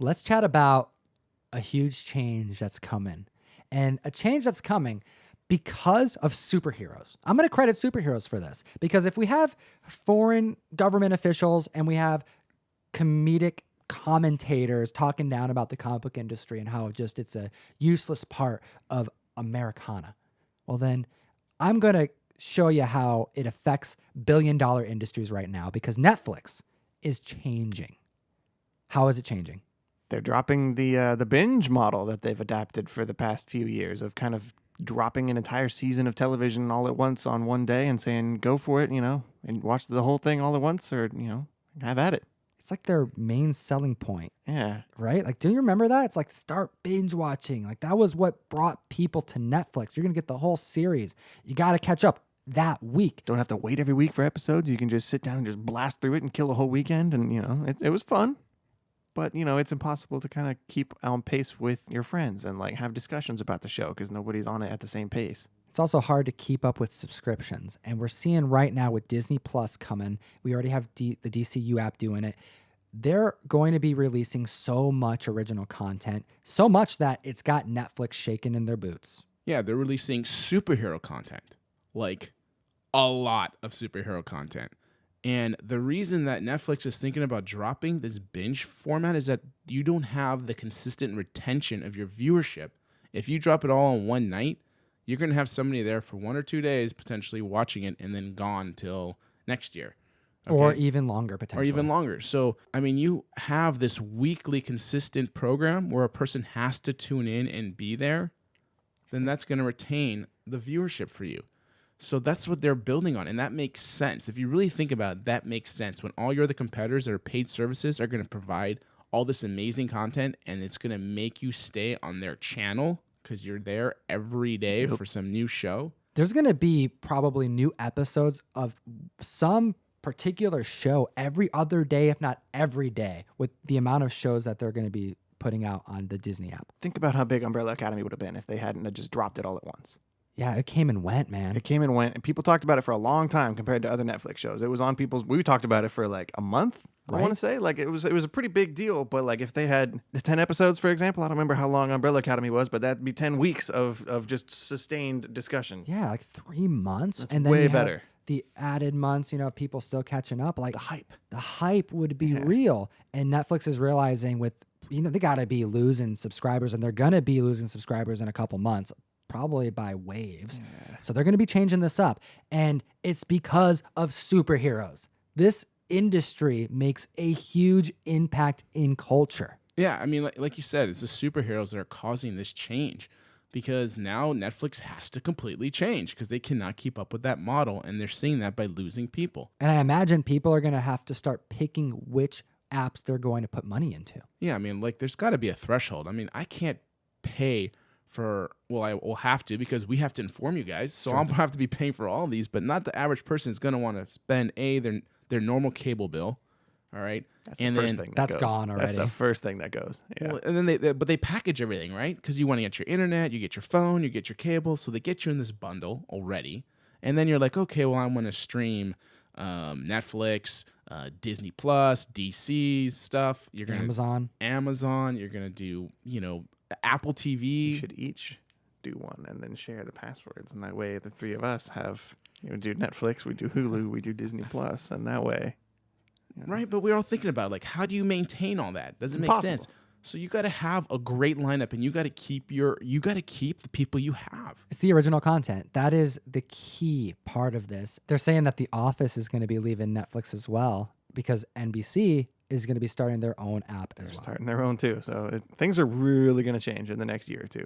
let's chat about a huge change that's coming. And a change that's coming because of superheroes. I'm going to credit superheroes for this, because if we have foreign government officials and we have comedic commentators talking down about the comic book industry and how just it's a useless part of Americana, well then I'm going to show you how it affects billion-dollar industries right now, because Netflix is changing. How is it changing? They're dropping the binge model that they've adapted for the past few years of kind of dropping an entire season of television all at once on one day and saying, go for it, and watch the whole thing all at once, or, have at it. It's like their main selling point. Yeah. Right? Like, do you remember that? It's like, start binge watching. Like, that was what brought people to Netflix. You're going to get the whole series. You got to catch up that week. Don't have to wait every week for episodes. You can just sit down and just blast through it and kill a whole weekend. And, it was fun. But, it's impossible to kind of keep on pace with your friends and like have discussions about the show because nobody's on it at the same pace. It's also hard to keep up with subscriptions. And we're seeing right now with Disney Plus coming, we already have the DCU app doing it. They're going to be releasing so much original content, so much that it's got Netflix shaking in their boots. Yeah, they're releasing superhero content, like a lot of superhero content. And the reason that Netflix is thinking about dropping this binge format is that you don't have the consistent retention of your viewership. If you drop it all in one night, you're going to have somebody there for 1 or 2 days potentially watching it and then gone till next year. Okay? Or even longer, potentially. Or even longer. So, you have this weekly consistent program where a person has to tune in and be there, then that's going to retain the viewership for you. So that's what they're building on, and that makes sense. If you really think about it, that makes sense. When all your other competitors that are paid services are going to provide all this amazing content, and it's going to make you stay on their channel because you're there every day for some new show. There's going to be probably new episodes of some particular show every other day, if not every day, with the amount of shows that they're going to be putting out on the Disney app. Think about how big Umbrella Academy would have been if they hadn't just dropped it all at once. Yeah, it came and went, man. It came and went, and people talked about it for a long time compared to other Netflix shows. It was on we talked about it for like a month, right? I want to say. Like, it was a pretty big deal, but like if they had 10 episodes, for example, I don't remember how long Umbrella Academy was, but that'd be 10 weeks of just sustained discussion. Yeah, like 3 months. That's and then way better. The added months, people still catching up. Like the hype would be real. And Netflix is realizing with, they got to be losing subscribers, and they're going to be losing subscribers in a couple months. Probably by waves. Yeah. So they're going to be changing this up. And it's because of superheroes. This industry makes a huge impact in culture. Yeah, like you said, it's the superheroes that are causing this change, because now Netflix has to completely change because they cannot keep up with that model, and they're seeing that by losing people. And I imagine people are going to have to start picking which apps they're going to put money into. Yeah, there's got to be a threshold. I can't pay I will have to, because we have to inform you guys. So I'll have to be paying for all of these, but not the average person is going to want to spend their normal cable bill. All right. That's the first thing that goes. Gone already. That's the first thing that goes. Yeah. Well, and then they package everything, right? Because you want to get your internet, you get your phone, you get your cable. So they get you in this bundle already. And then you're like, okay, well, I want to stream Netflix, Disney Plus, DC stuff. You're gonna Amazon. You're gonna do, Apple TV. We should each do one and then share the passwords, and that way the three of us have, do Netflix, we do Hulu, we do Disney Plus, and that way. Right, but we're all thinking about like, how do you maintain all that? Doesn't make sense. So you got to have a great lineup, and you got to keep the people you have. It's the original content. That is the key part of this. They're saying that The Office is going to be leaving Netflix as well, because NBC is going to be starting their own app as well. Starting their own too. So things are really going to change in the next year or two.